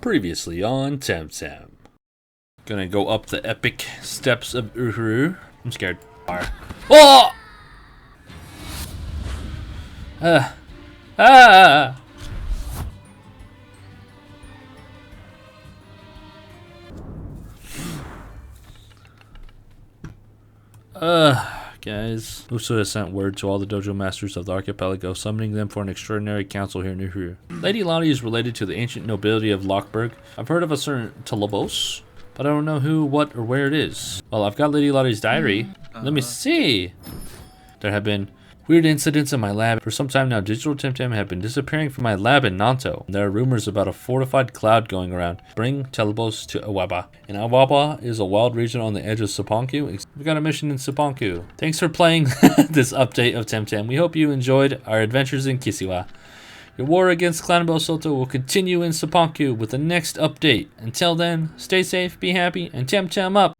Previously on Temtem. Gonna go up the epic steps of Uhuru. I'm scared. Oh! Guys. Uso has sent word to all the dojo masters of the archipelago, summoning them for an extraordinary council here in Uhuru. Lady Lottie is related to the ancient nobility of Lockburg. I've heard of a certain Telebos, but I don't know who, what, or where it is. Well, I've got Lady Lottie's diary. Let me see. There have been weird incidents in my lab. For some time now, digital Temtem have been disappearing from my lab in Nanto. There are rumors about a fortified cloud going around. Bring Telebos to Awaba. And Awaba is a wild region on the edge of Cipanku. We got a mission in Cipanku. Thanks for playing this update of Temtem. We hope you enjoyed our adventures in Kisiwa. Your war against Clan Soto will continue in Cipanku with the next update. Until then, stay safe, be happy, and Temtem up!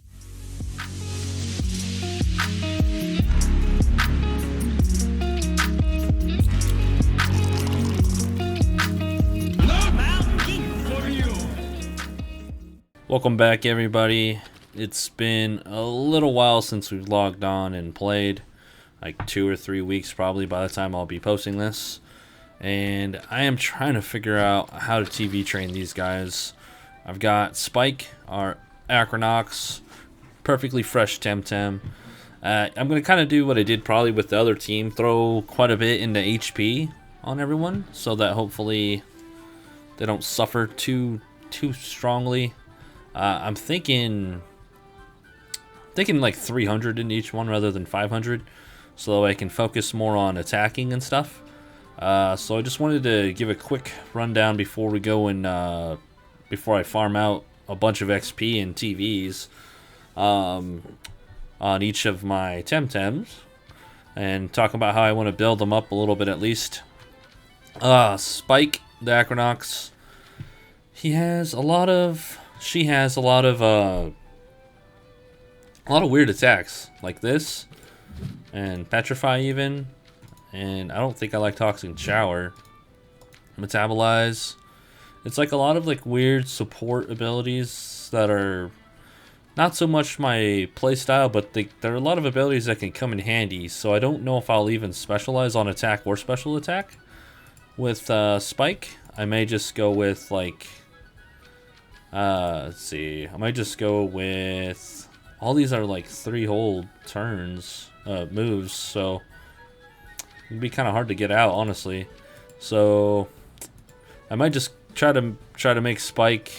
Welcome back, everybody. It's been a little while since we've logged on and played, like 2 or 3 weeks probably by the time I'll be posting this. And I am trying to figure out how to TV train these guys. I've got Spike, our Acronox, perfectly fresh Temtem. I'm going to kind of do what I did probably with the other team, throw quite a bit into HP on everyone so that hopefully they don't suffer too strongly. I'm thinking like 300 in each one rather than 500, so I can focus more on attacking and stuff. So I just wanted to give a quick rundown before we go and before I farm out a bunch of XP and TVs on each of my Temtems, and talk about how I want to build them up a little bit at least. Spike, the Acronox, she has a lot of weird attacks like this and petrify even, and I don't think I like toxic shower. Metabolize, it's like a lot of like weird support abilities that are not so much my playstyle, but there are a lot of abilities that can come in handy, so I don't know if I'll even specialize on attack or special attack with Spike. I may just go with like let's see. I might just go with all these are like 3 whole turns moves, so it'd be kind of hard to get out, honestly. So I might just try to make Spike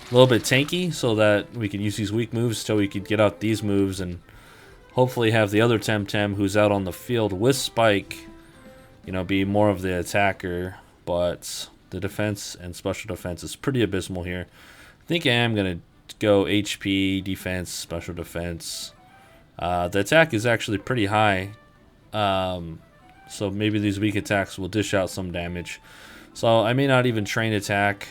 a little bit tanky so that we can use these weak moves so we could get out these moves, and hopefully have the other Temtem who's out on the field with Spike, you know, be more of the attacker. But the defense and special defense is pretty abysmal here. I think I am going to go HP, defense, special defense. The attack is actually pretty high. So maybe these weak attacks will dish out some damage. So I may not even train attack.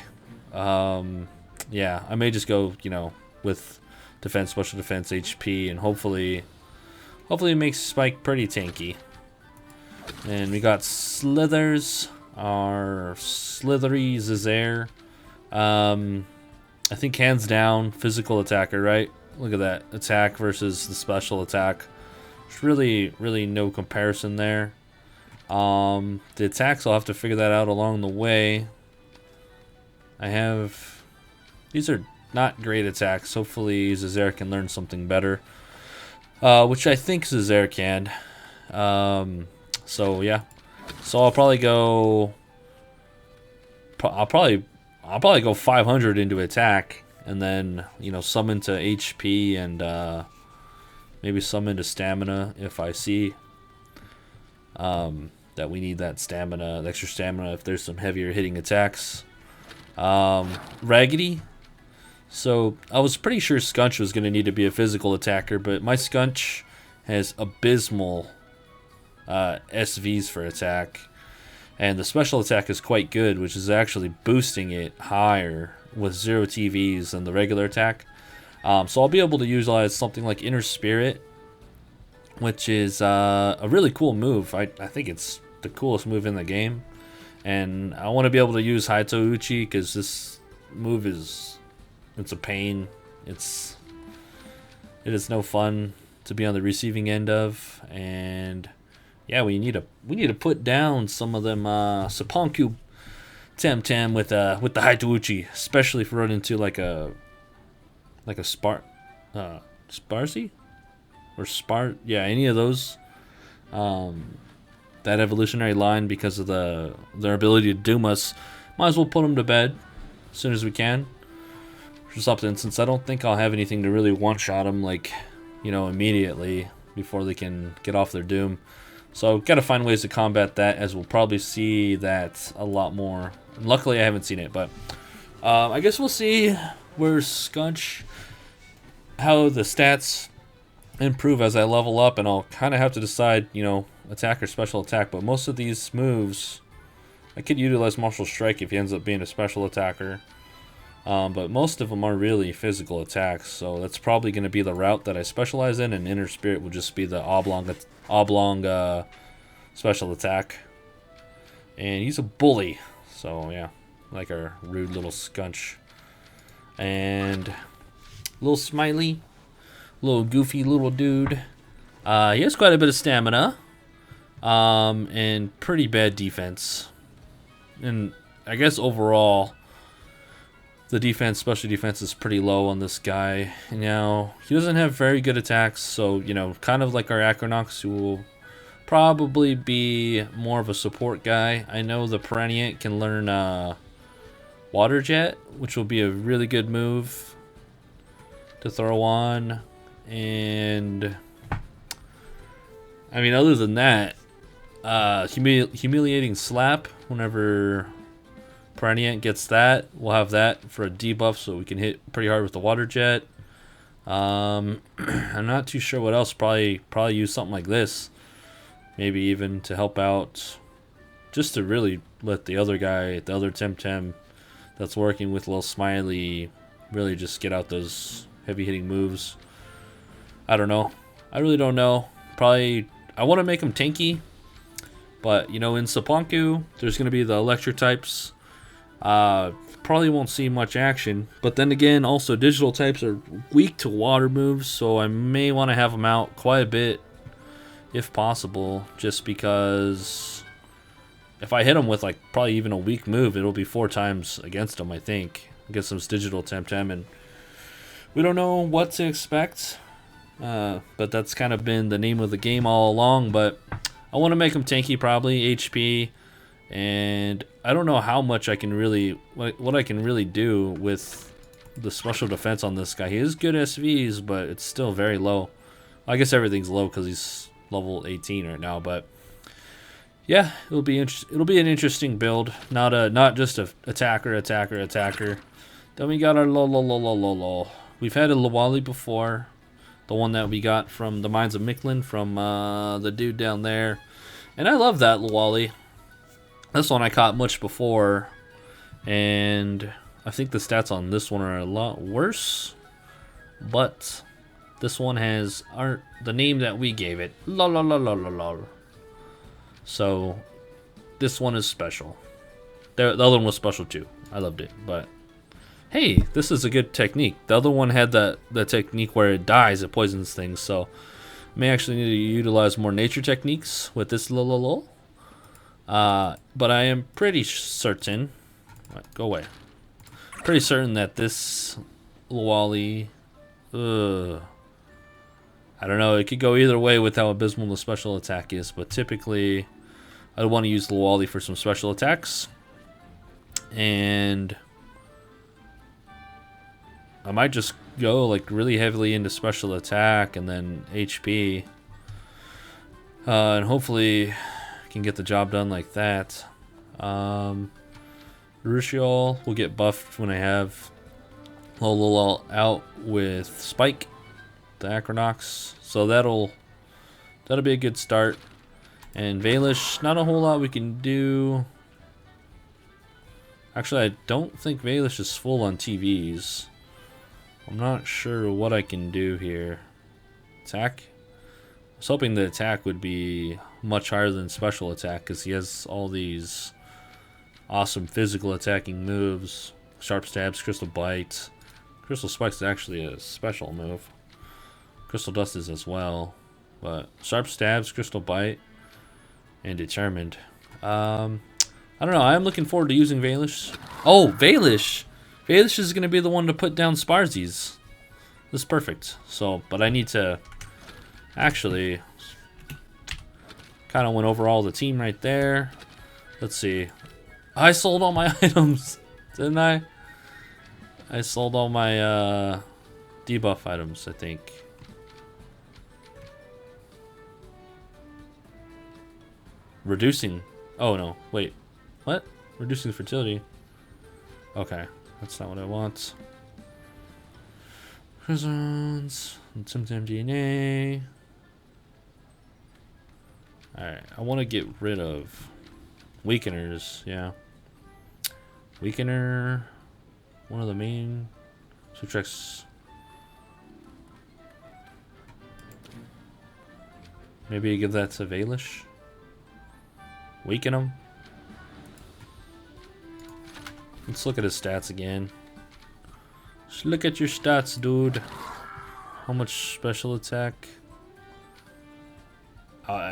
Yeah, I may just go, you know, with defense, special defense, HP, and hopefully it makes Spike pretty tanky. And we got Slithers. Our Slithery Zazair. I think hands down physical attacker, right? Look at that attack versus the special attack. There's really no comparison there. The attacks, I'll have to figure that out along the way. These are not great attacks. Hopefully Zazair can learn something better, which I think Zazair can. So yeah. So I'll probably go 500 into attack, and then, you know, some into HP, and maybe some into stamina if I see that we need that stamina, the extra stamina if there's some heavier hitting attacks. Raggedy. So I was pretty sure Skunch was going to need to be a physical attacker, but my Skunch has abysmal SVs for attack, and the special attack is quite good, which is actually boosting it higher with 0 TVs than the regular attack. So I'll be able to utilize something like Inner Spirit, which is a really cool move. I think it's the coolest move in the game, and I want to be able to use Haito Uchi because move it's a pain. It is no fun to be on the receiving end of, and yeah, we need to put down some of them Cipanku Temtem with the Haitouchi, especially if we run into like a Sparcy or any of those. That evolutionary line, because of their ability to doom us, might as well put them to bed as soon as we can. Or something, since I don't think I'll have anything to really one-shot them, like, immediately before they can get off their doom. So gotta find ways to combat that, as we'll probably see that a lot more. And luckily I haven't seen it, but I guess we'll see where how the stats improve as I level up, and I'll kind of have to decide, attack or special attack. But most of these moves, I could utilize Martial Strike if he ends up being a special attacker. But most of them are really physical attacks, so that's probably going to be the route that I specialize in, and Inner Spirit will just be the oblong special attack. And he's a bully, so yeah, like our rude little scunch. And little smiley, little goofy little dude. He has quite a bit of stamina, and pretty bad defense. And I guess overall, the special defense is pretty low on this guy. Now, he doesn't have very good attacks, so, kind of like our Acronox, who will probably be more of a support guy. I know the Perenniant can learn Water Jet, which will be a really good move to throw on. And, other than that, Humiliating Slap, whenever Perenniant gets that, we'll have that for a debuff, so we can hit pretty hard with the Water Jet. I'm not too sure what else. Probably use something like this, maybe even to help out, just to really let the other Temtem that's working with Little Smiley really just get out those heavy hitting moves. I don't know. I really don't know. Probably I want to make him tanky, but in Cipanku there's going to be the electric types. Probably won't see much action, but then again, also digital types are weak to water moves, so I may want to have them out quite a bit if possible, just because if I hit them with probably even a weak move, it'll be 4 times against them, I think, against some digital Temtem, and we don't know what to expect, but that's kind of been the name of the game all along. But I want to make them tanky, probably HP. And I don't know how much I can really, what I can really do with the special defense on this guy. He is good SVs, but it's still very low. I guess everything's low because he's level 18 right now. But yeah, it'll be an interesting build. Not just a attacker. Then we got our lol. We've had a Lawali before, the one that we got from the Mines of Mictlan from the dude down there, and I love that Lawali. This one I caught much before, and I think the stats on this one are a lot worse, but this one has the name that we gave it, lol. So this one is special. The other one was special too. I loved it, but hey, this is a good technique. The other one had the technique where it dies, it poisons things, so may actually need to utilize more nature techniques with this lol. But I am pretty certain, go away, pretty certain that this Lawali, I don't know, it could go either way with how abysmal the special attack is, but typically I'd want to use Lawali for some special attacks, and I might just go really heavily into special attack and then HP, and hopefully can get the job done like that. Rushiol will get buffed when I have Lol out with Spike, the Acronox, so that'll be a good start. And Valish, not a whole lot we can do. Actually, I don't think Valish is full on TVs. I'm not sure what I can do here. Attack? I was hoping the attack would be much higher than special attack, because he has all these awesome physical attacking moves. Sharp Stabs, Crystal Bite. Crystal Spike's actually a special move. Crystal Dust is as well. But Sharp Stabs, Crystal Bite, and Determined. I don't know. I'm looking forward to using Valish. Oh, Valish! Valish is going to be the one to put down Sparzies. This is perfect. So, but I need to actually kind of went over all the team right there. Let's see. I sold all my items, didn't I? I sold all my debuff items, I think. Reducing. Oh no, wait. What? Reducing fertility. Okay, that's not what I want. Prisons, Temtem DNA. Alright, I want to get rid of Weakeners, yeah. Weakener, one of the main subtracts. Maybe give that to Valish. Weaken him. Let's look at his stats again. Just look at your stats, dude. How much special attack?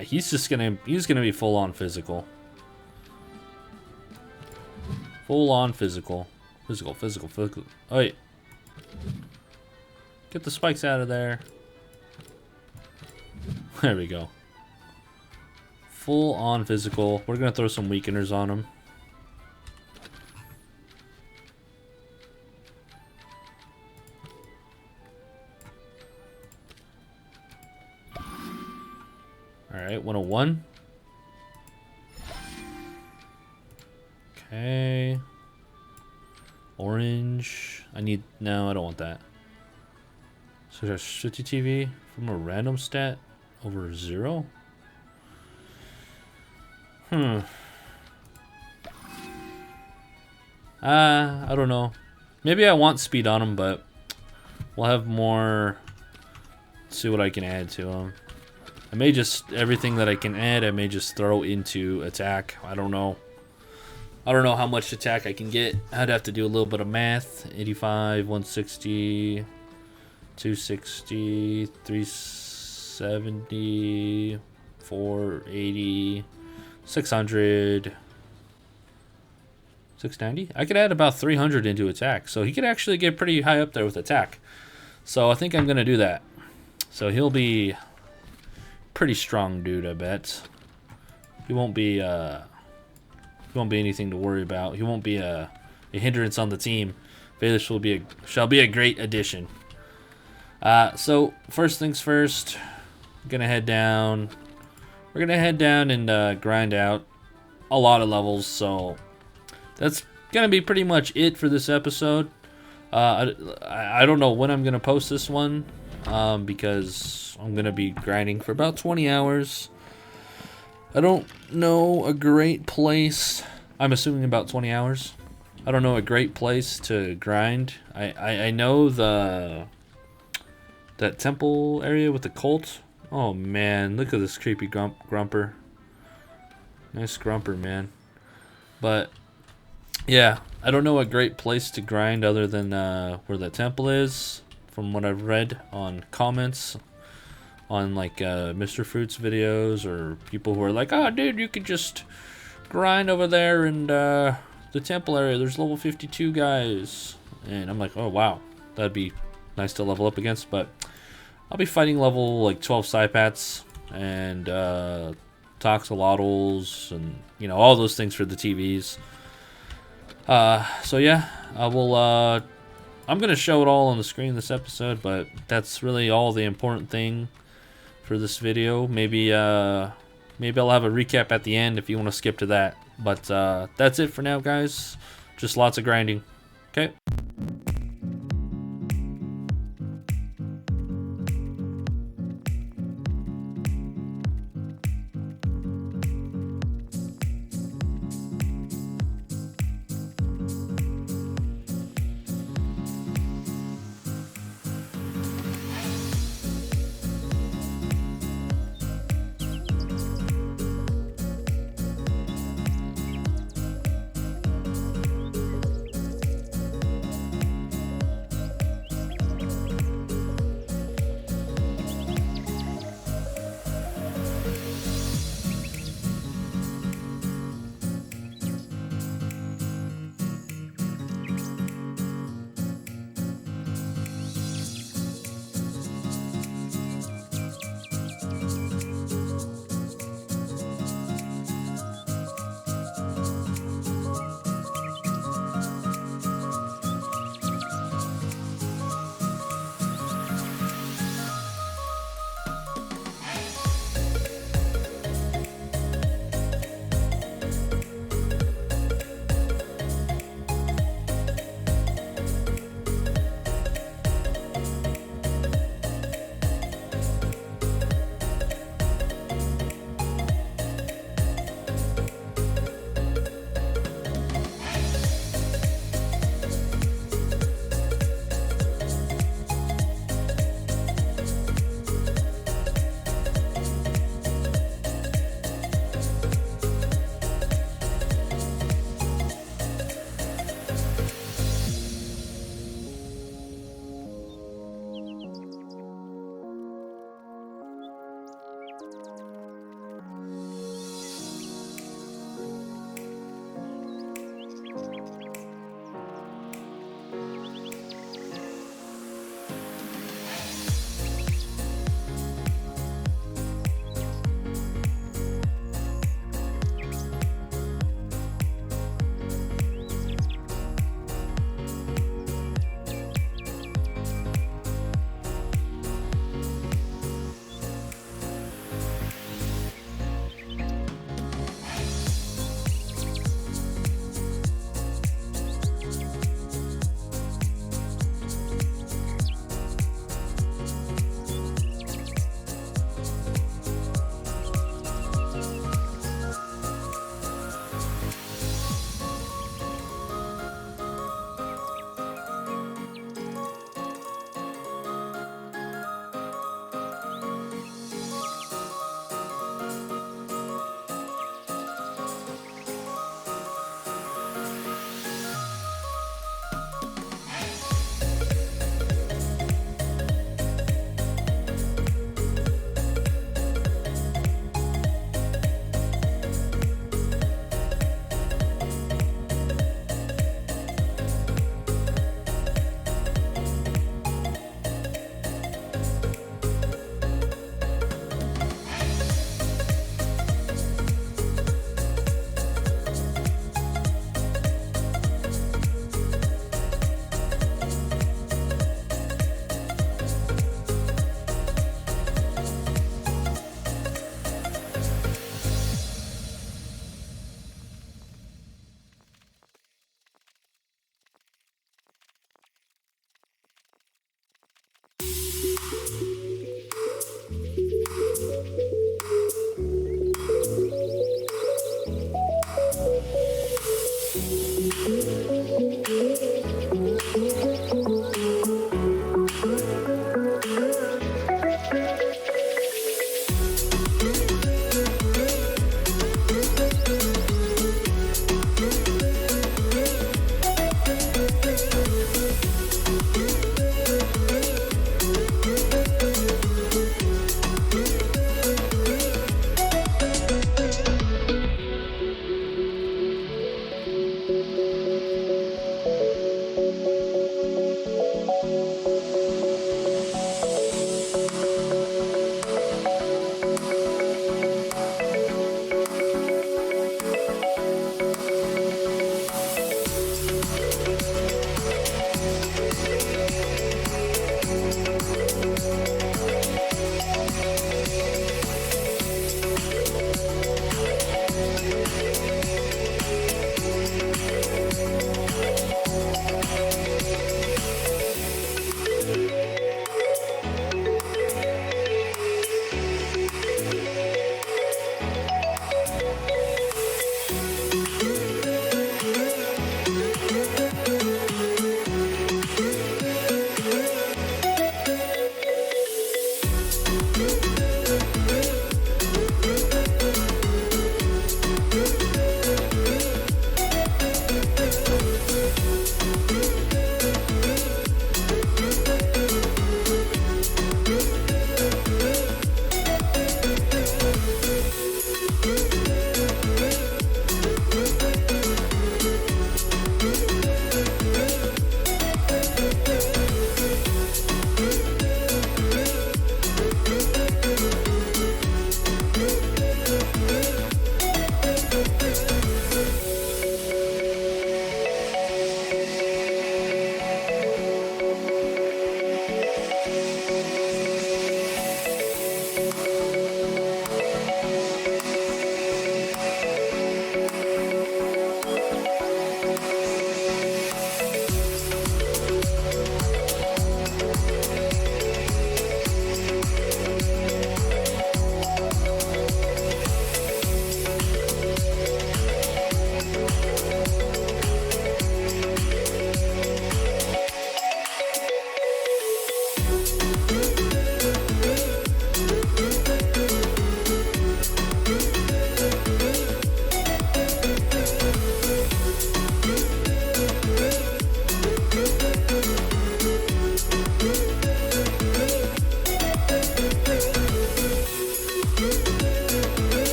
He's gonna be full on physical. Full on physical. Physical. Oh wait. Get the spikes out of there. There we go. Full on physical. We're gonna throw some weakeners on him. Alright, 101. Okay. Orange. No, I don't want that. So there's Shitty TV from a random stat over 0. I don't know. Maybe I want speed on him, but we'll have more. See what I can add to him. I may just, everything that I can add, I may just throw into attack. I don't know. I don't know how much attack I can get. I'd have to do a little bit of math. 85, 160, 260, 370, 480, 600, 690. I could add about 300 into attack. So he could actually get pretty high up there with attack. So I think I'm going to do that. So he'll be pretty strong dude, I bet. He won't be anything to worry about. He won't be a hindrance on the team. Valish shall be a great addition. So first things first, we're gonna head down. We're gonna head down and grind out a lot of levels. So that's gonna be pretty much it for this episode. I don't know when I'm gonna post this one, because I'm gonna be grinding for about 20 hours. I don't know a great place. I'm assuming about 20 hours. I don't know a great place to grind. I know that temple area with the cult. Oh man, look at this creepy grumper. Nice grumper, man. But yeah, I don't know a great place to grind other than where the temple is, from what I've read on comments on like Mr. Fruit's videos, or people who are like, oh dude, you could just grind over there in the temple area, there's level 52 guys. And I'm like, oh wow, that'd be nice to level up against. But I'll be fighting level like 12 Cipats and Toxolotls and all those things for the TVs. So yeah, I'm gonna show it all on the screen this episode, but that's really all the important thing for this video. Maybe I'll have a recap at the end if you want to skip to that. But that's it for now, guys. Just lots of grinding. Okay.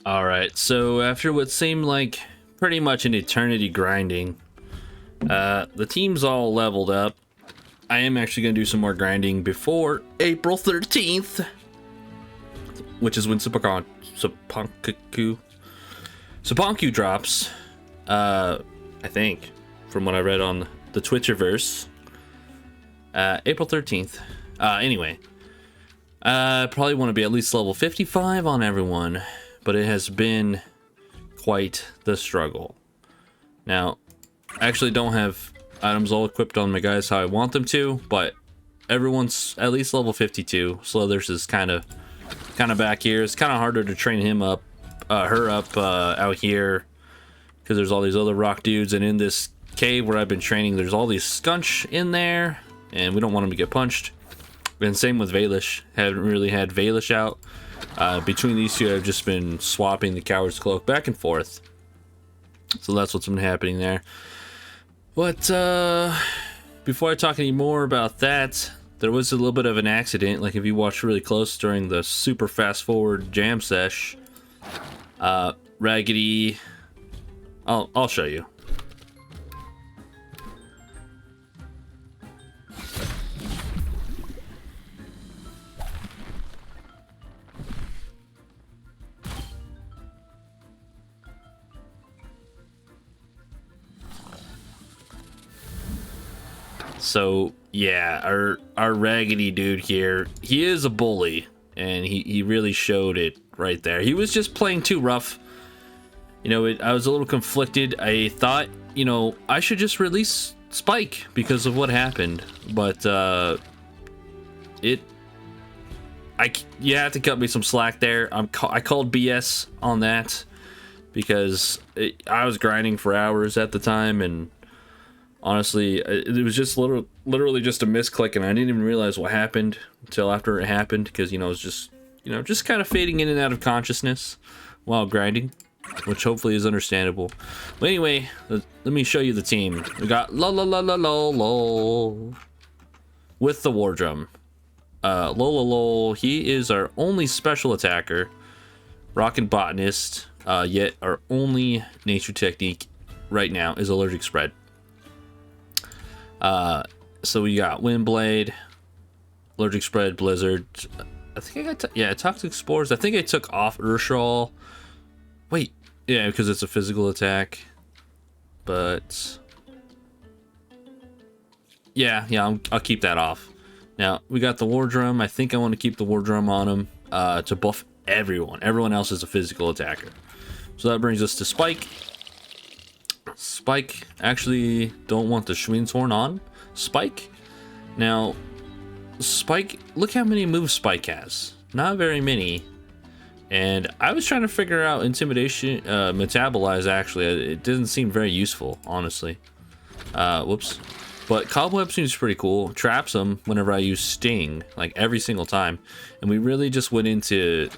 Alright, so after what seemed like pretty much an eternity grinding, the team's all leveled up. I am actually going to do some more grinding before April 13th, which is when Cipanku drops, I think, from what I read on the Twitcherverse. April 13th. Anyway, probably want to be at least level 55 on everyone, but it has been quite the struggle. Now, I actually don't have items all equipped on my guys how I want them to, but everyone's at least level 52. Slithers is kind of back here. It's kind of harder to train him up, her up out here, because there's all these other rock dudes, and in this cave where I've been training, there's all these scunch in there, and we don't want them to get punched. And same with Valish. Haven't really had Valish out. Between these two, I've just been swapping the Coward's Cloak back and forth. So that's what's been happening there. But before I talk any more about that, there was a little bit of an accident. Like if you watch really close during the super fast forward jam sesh, Raggedy, I'll show you. So yeah, our Raggedy dude here, he is a bully, and he really showed it right there. He was just playing too rough, You know, I was a little conflicted. I thought, you know, I should just release Spike because of what happened, but you have to cut me some slack there. I called BS on that because I was grinding for hours at the time, and honestly, it was just literally just a misclick, and I didn't even realize what happened until after it happened, because, you know, it was just, you know, just kind of fading in and out of consciousness while grinding, which hopefully is understandable. But anyway, let me show you the team. We got Lol with the War Drum. Lol, he is our only special attacker. Rocket Botanist, yet our only nature technique right now is Allergic Spread. So we got Windblade, Allergic Spread, Blizzard. I think I got Toxic Spores. I think I took off Urshal. Wait, yeah, because it's a physical attack. But yeah, I'll keep that off. Now we got the War Drum. I think I want to keep the War Drum on him to buff everyone. Everyone else is a physical attacker. So that brings us to Spike. Spike, actually don't want the Schwinshorn on Spike. Now, Spike, look how many moves Spike has. Not very many. And I was trying to figure out Intimidation, Metabolize, actually. It didn't seem very useful, honestly. Whoops. But Cobweb seems pretty cool. Traps him whenever I use Sting, like every single time. And we really just went into,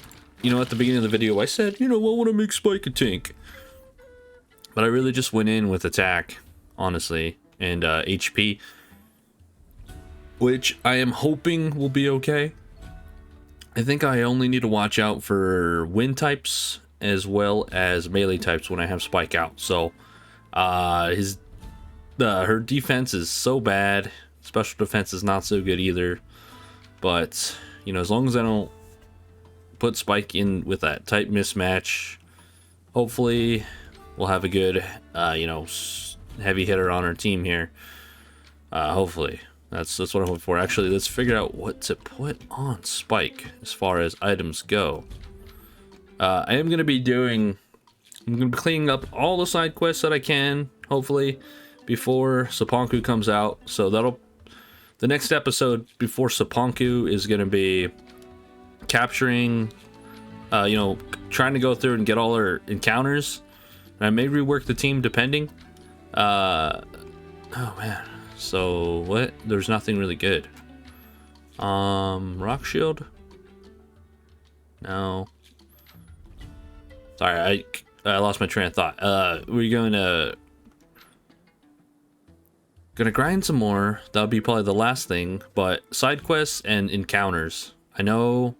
you know, at the beginning of the video, I said, you know, I want to make Spike a tank. But I really just went in with attack, honestly, and HP, which I am hoping will be okay. I think I only need to watch out for wind types as well as melee types when I have Spike out. So her defense is so bad. Special defense is not so good either. But, you know, as long as I don't put Spike in with that type mismatch, hopefully we'll have a good, you know, heavy hitter on our team here. Hopefully. That's what I'm hoping for. Actually, let's figure out what to put on Spike as far as items go. I am going to be cleaning up all the side quests that I can, hopefully, before Cipanku comes out. So the next episode before Cipanku is going to be capturing, you know, trying to go through and get all our encounters. And I may rework the team depending. Oh man. So what? There's nothing really good. Rock Shield? No. Sorry, I lost my train of thought. We're gonna grind some more. That'll be probably the last thing. But side quests and encounters. I know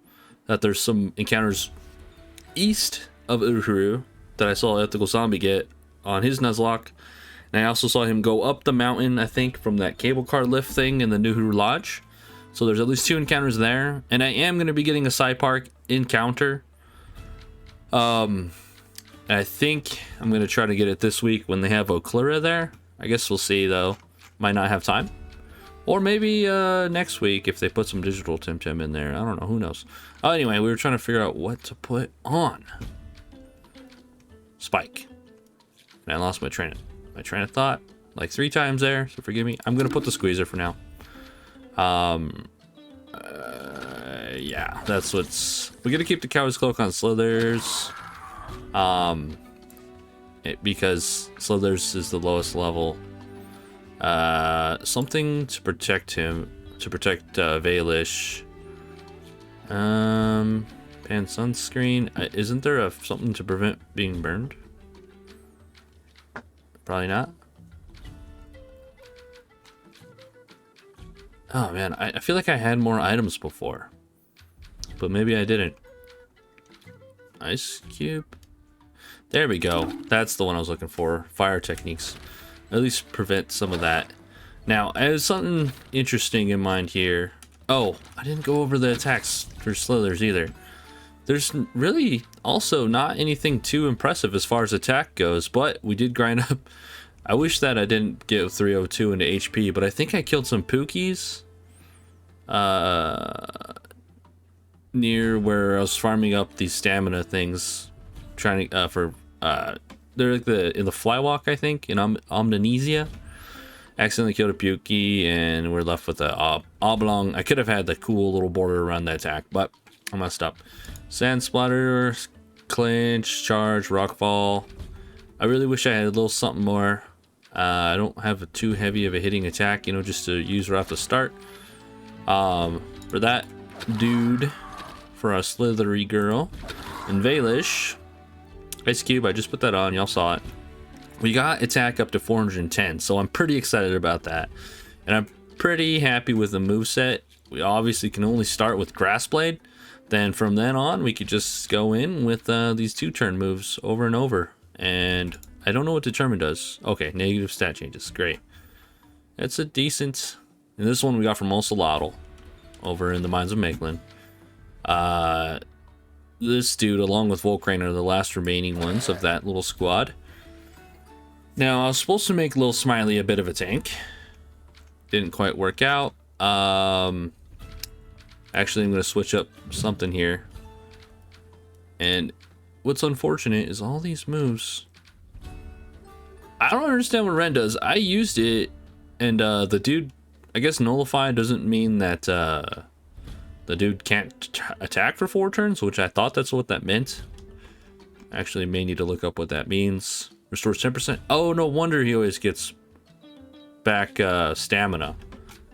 that there's some encounters east of Uhuru that I saw Ethical Zombie get on his Nuzlocke. And I also saw him go up the mountain, I think, from that cable car lift thing in the Uhuru Lodge. So there's at least 2 encounters there. And I am going to be getting a side park encounter. I think I'm going to try to get it this week when they have Oclura there. I guess we'll see, though. Might not have time. Or maybe next week if they put some digital Temtem in there. I don't know. Who knows? Anyway, we were trying to figure out what to put on Spike. And I lost my train of thought like 3 times there, so forgive me. I'm gonna put the Squeezer for now. Yeah, that's what's. We're gonna keep the Coward's Cloak on Slithers, because Slithers is the lowest level. Something to protect him, to protect Valish. Pan sunscreen. Isn't there something to prevent being burned? Probably not. Oh man, I feel like I had more items before, but maybe I didn't. Ice cube. There we go. That's the one I was looking for. Fire techniques. At least prevent some of that. Now, I have something interesting in mind here. Oh, I didn't go over the attacks for Slithers either. There's really also not anything too impressive as far as attack goes, but we did grind up. I wish that I didn't get 302 into HP, but I think I killed some Pookies near where I was farming up these stamina things, trying to for they're like in the flywalk, I think, in Omninesia. Accidentally killed a Pukey, and we're left with a oblong. I could have had the cool little border around the attack, but I messed up. Sand Splatter, Clinch, Charge, Rockfall. I really wish I had a little something more. I don't have too heavy of a hitting attack, you know, just to use right off the start. For that dude, for a Slithery Girl, and Valish, Ice Cube, I just put that on, y'all saw it. We got attack up to 410, so I'm pretty excited about that. And I'm pretty happy with the moveset. We obviously can only start with Grass Blade. Then from then on, we could just go in with these 2-turn moves over and over. And I don't know what Determine does. Okay, negative stat changes. Great. That's a decent... And this one we got from Ocelotl over in the Mines of Meglin. This dude, along with Volcrane, are the last remaining ones of that little squad. Now, I was supposed to make Lil Smiley a bit of a tank. Didn't quite work out. Actually, I'm going to switch up something here. And what's unfortunate is all these moves... I don't understand what Ren does. I used it, and the dude... I guess Nullify doesn't mean that the dude can't attack for 4 turns, which I thought that's what that meant. Actually, may need to look up what that means. Restores 10%. Oh, no wonder he always gets back stamina,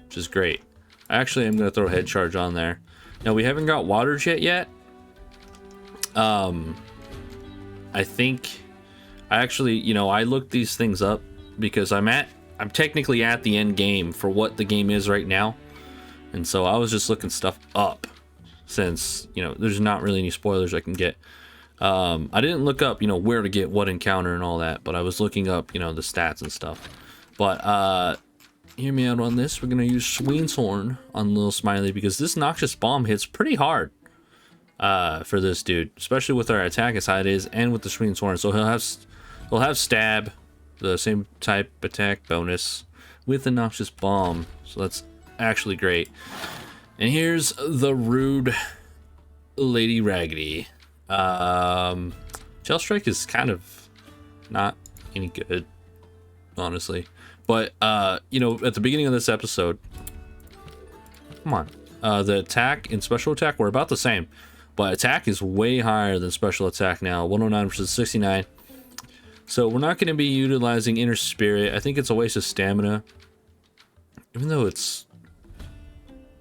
which is great. Actually, I'm going to throw Head Charge on there. Now, we haven't got Water Jet yet. I think... I actually, you know, I looked these things up because I'm technically at the end game for what the game is right now. And so I was just looking stuff up since, you know, there's not really any spoilers I can get. I didn't look up, you know, where to get what encounter and all that, but I was looking up, you know, the stats and stuff. But hear me out on this. We're going to use Sween's Horn on Lil Smiley because this Noxious Bomb hits pretty hard for this dude, especially with our attack as high it is and with the Sween's Horn. So he'll have Stab, the same type attack bonus with the Noxious Bomb. So that's actually great. And here's the rude Lady Raggedy. Tail Strike is kind of not any good, honestly. But, you know, at the beginning of this episode, come on, the attack and special attack were about the same. But attack is way higher than special attack now, 109 versus 69. So we're not going to be utilizing Inner Spirit. I think it's a waste of stamina, even though it's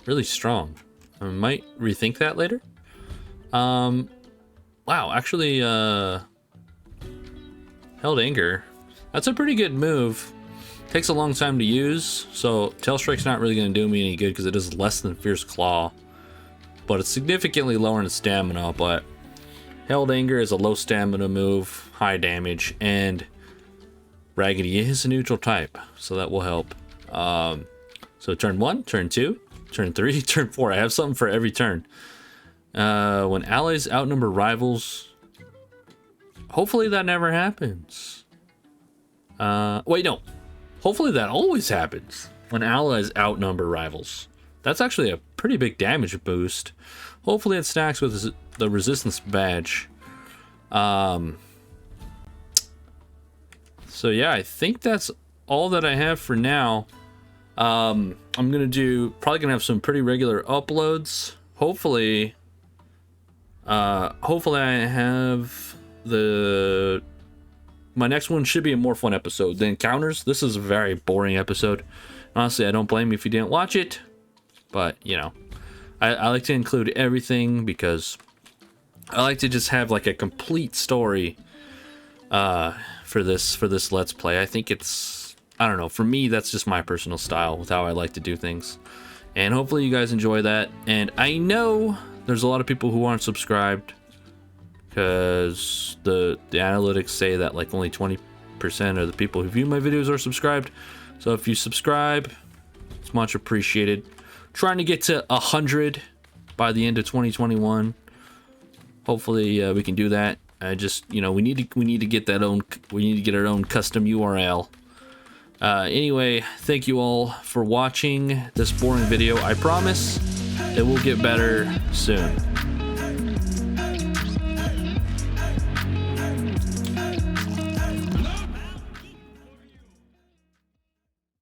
really strong. I might rethink that later. Wow, actually, Held Anger. That's a pretty good move. Takes a long time to use, so Tail Strike's not really going to do me any good because it is less than Fierce Claw. But it's significantly lower in stamina, but Held Anger is a low stamina move, high damage, and Raggedy is a neutral type, so that will help. So turn 1, turn 2, turn 3, turn 4. I have something for every turn. When allies outnumber rivals, hopefully that never happens. Wait, no. Hopefully that always happens when allies outnumber rivals. That's actually a pretty big damage boost. Hopefully it stacks with the resistance badge. So yeah, I think that's all that I have for now. I'm probably gonna have some pretty regular uploads. Hopefully I have my next one should be a more fun episode. The encounters. This is a very boring episode. Honestly, I don't blame you if you didn't watch it. But, you know, I like to include everything because I like to just have like a complete story for this Let's Play. I think it's, I don't know, for me, that's just my personal style with how I like to do things. And hopefully you guys enjoy that. And I know there's a lot of people who aren't subscribed because the analytics say that like only 20% of the people who view my videos are subscribed. So if you subscribe, it's much appreciated. Trying to get to 100 by the end of 2021. Hopefully we can do that. I just, you know, we need to get our own custom URL. Anyway, thank you all for watching this boring video. I promise it will get better soon.